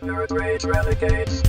Nerd Rage Renegades.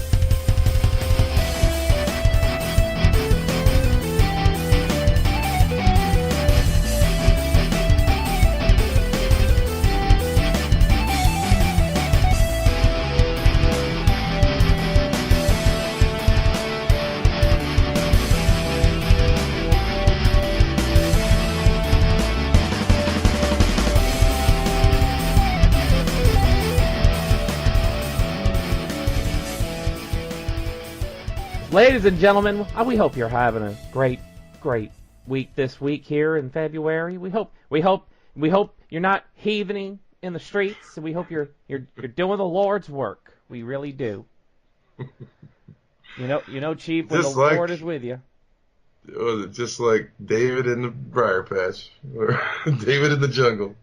Ladies and gentlemen, we hope you're having a great week this week here in February. We hope you're not heavening in the streets, and we hope you're doing the Lord's work. We really do. You know, Chief, when the Lord is with you. Was it just like David in the briar patch, or David in the jungle?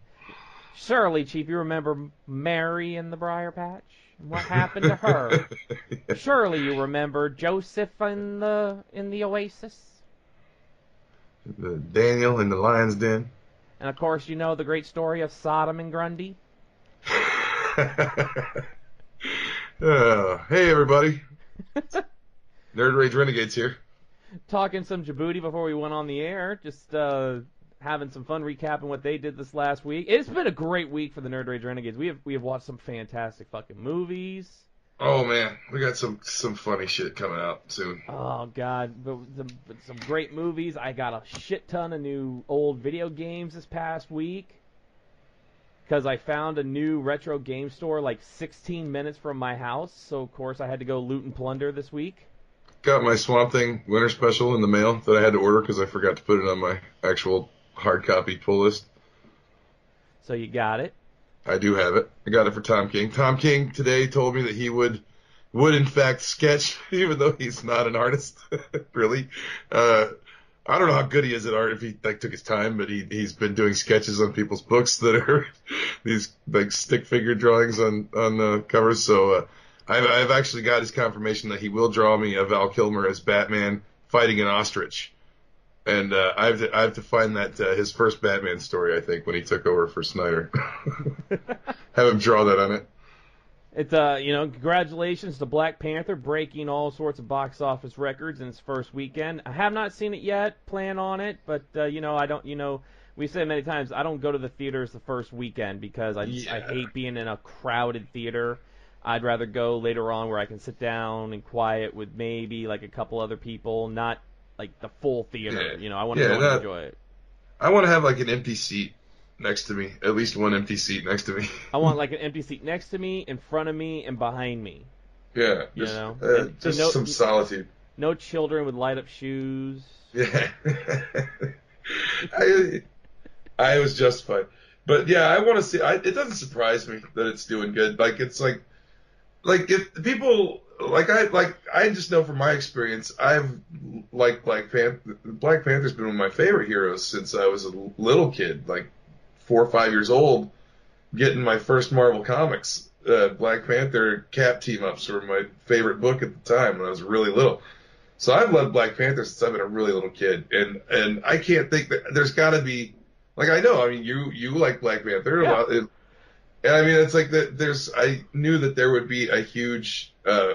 Surely, Chief, you remember Mary in the briar patch? What happened to her? Yeah. Surely you remember Joseph in the oasis? Daniel in the lion's den. And of course, you know the great story of Sodom and Grundy. Hey everybody, Nerd Rage Renegades here. Talking some Djibouti before we went on the air. Just having some fun recapping what they did this last week. It's been a great week for the Nerd Rage Renegades. We have watched some fantastic fucking movies. Oh man, we got some funny shit coming out soon. Oh god, some great movies. I got a shit ton of new old video games this past week because I found a new retro game store like 16 minutes from my house. So of course I had to go loot and plunder this week. Got my Swamp Thing Winter Special in the mail that I had to order because I forgot to put it on my actual hard copy pull list. So you got it. I do have it. I got it for Tom King. Tom King today told me that he would in fact sketch, even though he's not an artist, really. I don't know how good he is at art if he took his time, but he's been doing sketches on people's books that are these stick figure drawings on the covers. So I've actually got his confirmation that he will draw me a Val Kilmer as Batman fighting an ostrich. And I have to find that his first Batman story, I think, when he took over for Snyder. Have him draw that on it. It's congratulations to Black Panther breaking all sorts of box office records in its first weekend. I have not seen it yet, plan on it, but I don't. We said many times I don't go to the theaters the first weekend because I hate being in a crowded theater. I'd rather go later on where I can sit down and quiet with maybe like a couple other people, not like the full theater. Yeah. I want to go and enjoy it. I want to have like an empty seat next to me, at least one empty seat next to me. I want like an empty seat next to me, in front of me, and behind me. Yeah, just some solitude. No children with light up shoes. Yeah, I was justified, but yeah, I want to see. It doesn't surprise me that it's doing good. Like it's like if people I just know from my experience, I've liked Black Panther. Black Panther's been one of my favorite heroes since I was a little kid, like 4 or 5 years old, getting my first Marvel comics. Black Panther Cap team-ups were my favorite book at the time when I was really little. So I've loved Black Panther since I've been a really little kid, and I can't think that there's got to be you like Black Panther a lot. And I mean, it's like that. I knew that there would be a huge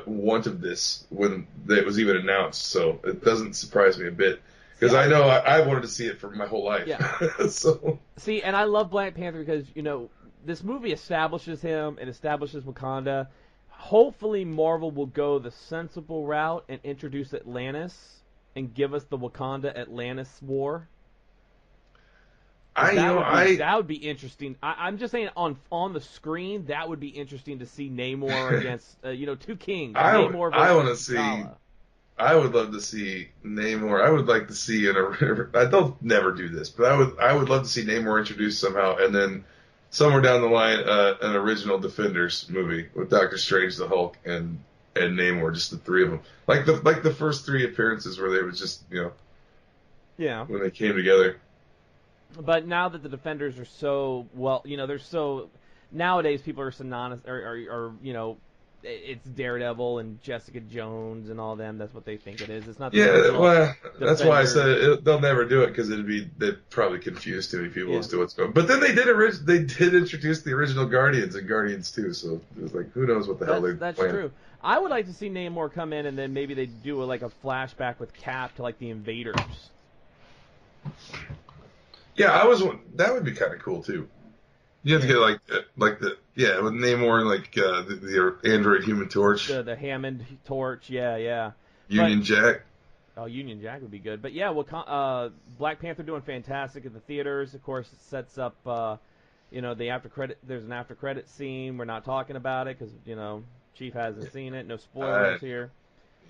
want of this when it was even announced, so it doesn't surprise me a bit because I know I wanted to see it for my whole life. Yeah. So see, and I love Black Panther because this movie establishes him and establishes Wakanda. Hopefully, Marvel will go the sensible route and introduce Atlantis and give us the Wakanda Atlantis war. That would be interesting. I'm just saying on the screen that would be interesting to see Namor against two kings. Namor versus I want to see. T'Challa. I would love to see Namor. I would like to see they'll never do this, but I would love to see Namor introduced somehow, and then somewhere down the line an original Defenders movie with Doctor Strange, the Hulk, and Namor, just the three of them, like the first 3 appearances where they was just when they came together. But now that the Defenders are so they're so nowadays people are synonymous are it's Daredevil and Jessica Jones and all them. That's what they think it is. It's not the Yeah, original well, that's why I Defenders. said they'll never do it because they'd probably confuse too many people Yeah. as to what's going. But then they did introduce the original Guardians and Guardians 2, so it was like who knows what the hell they're That's playing. true. I would like to see Namor come in and then maybe they do like a flashback with Cap to like the Invaders. Yeah, that would be kind of cool too. You have to get like with Namor and like the android Human Torch, The Hammond torch, yeah. Union Jack. Oh, Union Jack would be good. But yeah, Black Panther doing fantastic at the theaters. Of course, it sets up, the after credit. There's an after credit scene. We're not talking about it because Chief hasn't seen it. No spoilers here.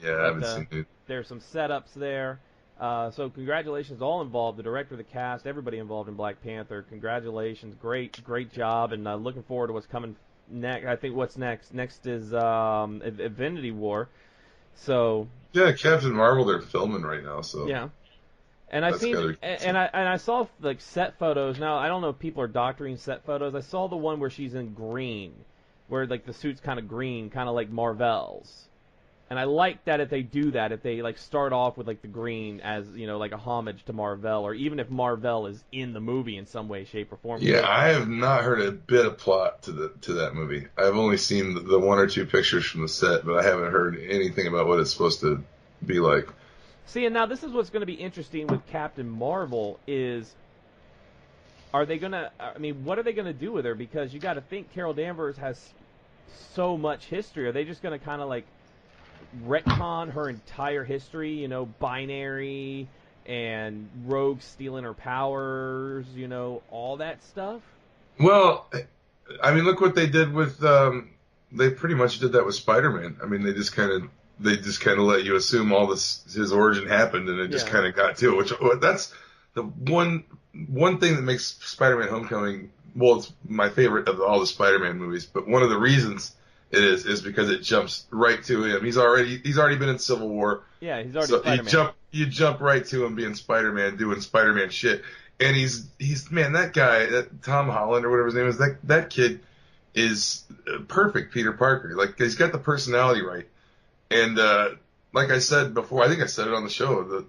Yeah, I haven't seen it. There's some setups there. So congratulations, all involved, the director, the cast, everybody involved in Black Panther. Congratulations, great job, and looking forward to what's coming next. I think what's next? Next is Infinity War. So yeah, Captain Marvel they're filming right now. So yeah, and I saw like set photos. Now I don't know if people are doctoring set photos. I saw the one where she's in green, where like the suit's kind of green, kind of like Marvel's. And I like that if they do that, if they like start off with like the green as like a homage to Marvel, or even if Marvel is in the movie in some way, shape, or form. Yeah, I have not heard a bit of plot to that movie. I've only seen the one or two pictures from the set, but I haven't heard anything about what it's supposed to be like. See, and now this is what's going to be interesting with Captain Marvel is, are they gonna? I mean, what are they gonna do with her? Because you got to think Carol Danvers has so much history. Are they just gonna kind of like retcon her entire history, binary and Rogue stealing her powers, all that stuff? Well, I mean, look what they did with they pretty much did that with Spider-Man. I mean, they just kind of let you assume all his origin happened, and it just kind of got to it. Which that's the one thing that makes Spider-Man: Homecoming. Well, it's my favorite of all the Spider-Man movies, but one of the reasons it is because it jumps right to him. He's already been in Civil War. Yeah, he's already so Spider-Man. You jump right to him being Spider-Man, doing Spider-Man shit. And he's man, that guy, that Tom Holland or whatever his name is, that kid is perfect Peter Parker. Like, he's got the personality right. And like I said before, I think I said it on the show,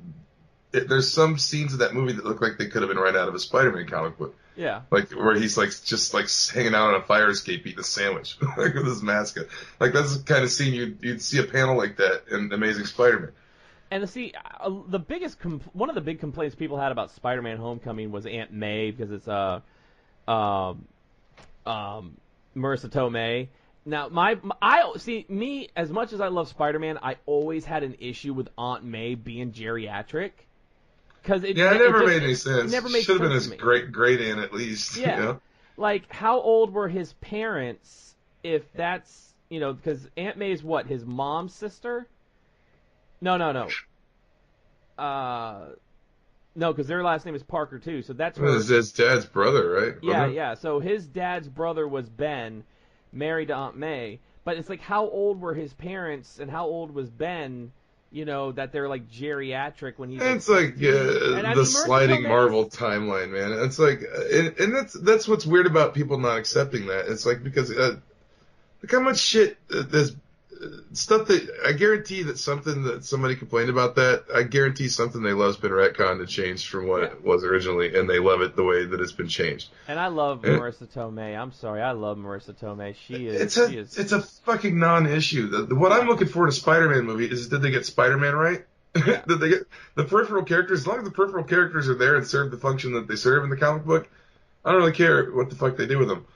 there's some scenes of that movie that look like they could have been right out of a Spider-Man comic book. Yeah. Like, where he's like just like hanging out on a fire escape eating a sandwich, like with his mask on. Like, that's the kind of scene you'd see a panel like that in Amazing Spider-Man. And see, one of the big complaints people had about Spider-Man: Homecoming was Aunt May, because it's Marissa Tomei. Now, me, as much as I love Spider-Man, I always had an issue with Aunt May being geriatric. It never made any sense. It never made Should have been sense his to me. great aunt at least. Yeah. Like, how old were his parents if that's, because Aunt May's what, his mom's sister? No. No, because their last name is Parker too, so that's his dad's brother, right? Yeah. So his dad's brother was Ben, married to Aunt May. But it's like, how old were his parents, and how old was Ben? That they're like geriatric when he's. It's like the sliding Marvel timeline, man. It's like, and that's what's weird about people not accepting that. It's like, because look how much shit there's. Stuff that I guarantee that something that somebody complained about that, I guarantee something they love's been retconned and changed from what it was originally, and they love it the way that it's been changed. And I love Marissa Tomei. I'm sorry, I love Marissa Tomei. It's a fucking non-issue. What I'm looking for in a Spider-Man movie is, did they get Spider-Man right? Yeah. Did they get the peripheral characters? As long as the peripheral characters are there and serve the function that they serve in the comic book, I don't really care what the fuck they do with them.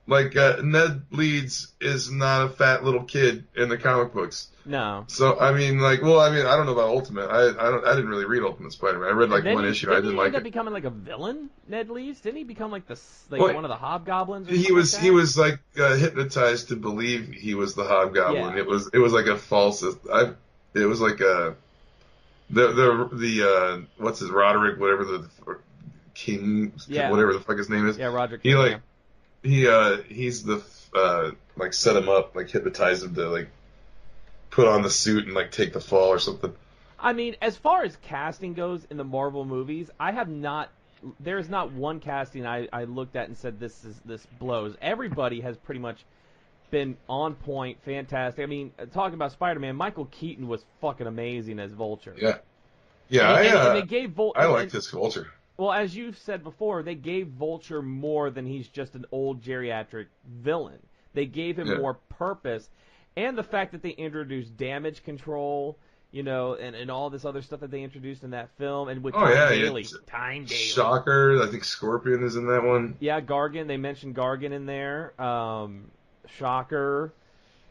Like, Ned Leeds is not a fat little kid in the comic books. No. So, I mean, I don't know about Ultimate. I didn't really read Ultimate Spider-Man. I read one issue. I didn't like it. Didn't he end up becoming like a villain, Ned Leeds? Didn't he become like one of the Hobgoblins? Or he was like hypnotized to believe he was the Hobgoblin. Yeah. It was like a false. It was like the what's his Roderick, whatever the King, whatever the fuck his name is. Yeah, Roderick King. He's the like set him up, like hypnotize him to like put on the suit and like take the fall or something. I mean, as far as casting goes in the Marvel movies, there's not one casting I looked at and said this blows. Everybody has pretty much been on point, fantastic. I mean, talking about Spider-Man, Michael Keaton was fucking amazing as Vulture. Yeah. Yeah, and they gave I liked his Vulture. Well, as you've said before, they gave Vulture more than he's just an old geriatric villain. They gave him more purpose, and the fact that they introduced damage control, you know, and all this other stuff that they introduced in that film, and with Time Daly. Shocker, I think Scorpion is in that one. Yeah, Gargan. They mentioned Gargan in there. Shocker.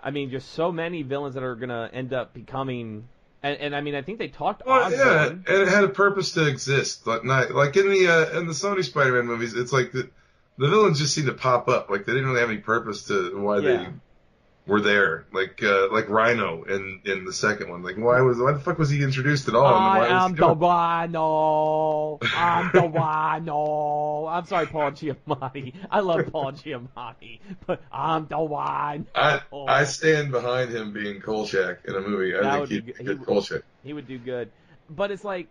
I mean, just so many villains that are gonna end up becoming. And I mean, I think they talked. Yeah, and it had a purpose to exist. Like in the Sony Spider-Man movies, it's like the villains just seem to pop up. Like they didn't really have any purpose to why they were there. Like Rhino in the second one. Like why the fuck was he introduced at all? I'm the Rhino. I'm the Rhino. I'm sorry, Paul Giamatti. I love Paul Giamatti, but I'm the Rhino. I stand behind him being Kolchak in a movie. I think he'd be good Kolchak. He would do good. But it's like,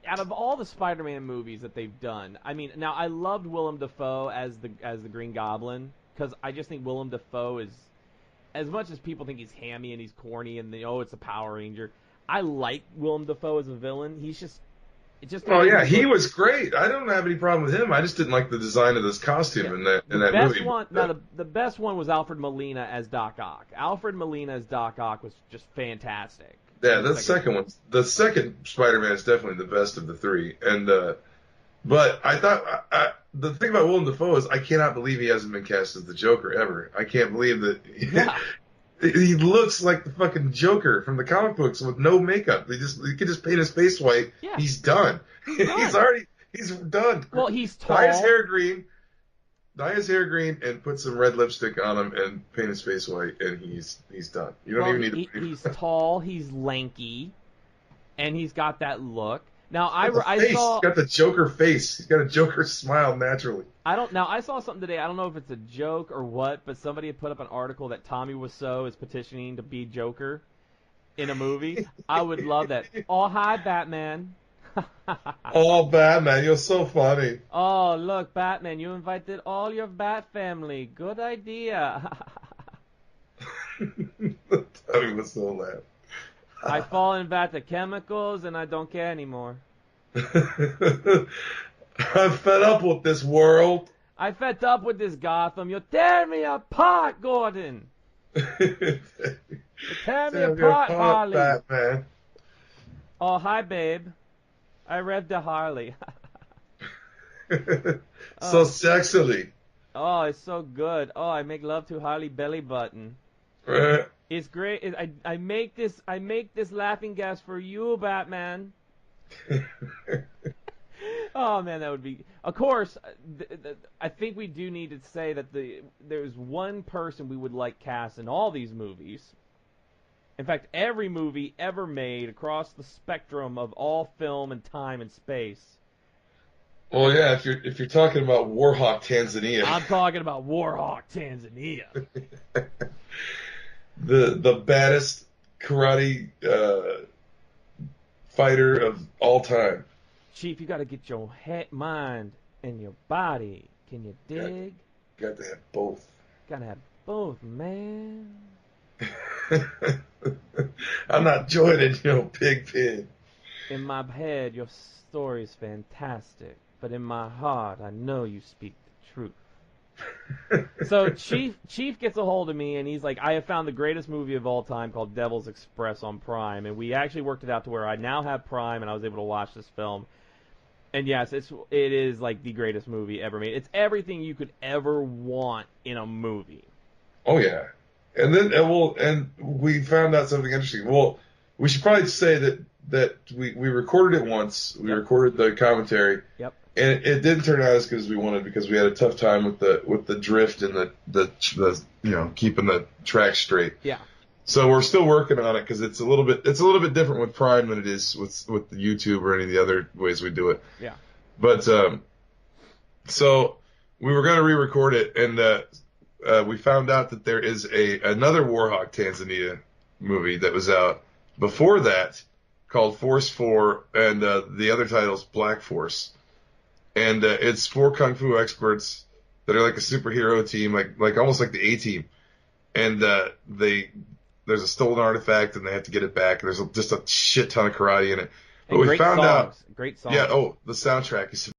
out of all the Spider-Man movies that they've done, I mean, now I loved Willem Dafoe as the Green Goblin, because I just think Willem Dafoe is, as much as people think he's hammy and he's corny and it's a Power Ranger, I like Willem Dafoe as a villain. He he was great. I don't have any problem with him. I just didn't like the design of this costume in that movie. The best one was Alfred Molina as Doc Ock. Alfred Molina as Doc Ock was just fantastic. Yeah, the second Spider-Man is definitely the best of the three. And but I thought the thing about Willem Dafoe is I cannot believe he hasn't been cast as the Joker ever. I can't believe that he looks like the fucking Joker from the comic books with no makeup. He could just paint his face white. Yeah. He's done. He's done. Well, he's tall. Dye his hair green and put some red lipstick on him and paint his face white, and he's done. You don't even need to. He's tall. He's lanky, and he's got that look. Now I saw. He's got the Joker face. He's got a Joker smile naturally. I saw something today. I don't know if it's a joke or what, but somebody had put up an article that Tommy Wiseau is petitioning to be Joker in a movie. I would love that. Oh, hi, Batman. Oh, Batman, you're so funny. Oh, look, Batman, you invited all your Bat family. Good idea. Tommy was so laugh. I fall in back to chemicals and I don't care anymore. I'm fed up with this world. I'm fed up with this Gotham. You're tearing me apart, Gordon. You're tearing me apart, Harley. Batman. Oh, hi, babe. I revved the Harley. So sexily. Oh, it's so good. Oh, I make love to Harley belly button. It's great. I make this laughing gas for you, Batman. Oh man, that would be. Of course, I think we do need to say that there's one person we would like cast in all these movies. In fact, every movie ever made across the spectrum of all film and time and space. Well, yeah, if you're talking about WARHAWK Tanzania. I'm talking about WARHAWK Tanzania. The baddest karate fighter of all time. Chief, you got to get your mind and your body. Can you dig? Got to have both. Got to have both, man. I'm not joining your pig. In my head, your story is fantastic, but in my heart, I know you speak the truth. So Chief gets a hold of me, and he's like, I have found the greatest movie of all time called Devil's Express on Prime, and we actually worked it out to where I now have Prime, and I was able to watch this film. And yes, it is like the greatest movie ever made. It's everything you could ever want in a movie. Oh yeah. And then we found out something interesting. Well, we should probably say that we recorded it once. We recorded the commentary. Yep. And it didn't turn out as good as we wanted because we had a tough time with the drift and the keeping the track straight. Yeah. So we're still working on it because it's a little bit different with Prime than it is with the YouTube or any of the other ways we do it. Yeah. But so we were going to re-record it and we found out that there is another WARHAWK Tanzania movie that was out before that called Force 4 and the other title is Black Force. And it's 4 kung fu experts that are like a superhero team, like almost like the A-Team. and there's a stolen artifact, and they have to get it back. And there's just a shit ton of karate in it. But And we found out, great songs. yeah. Oh, the soundtrack is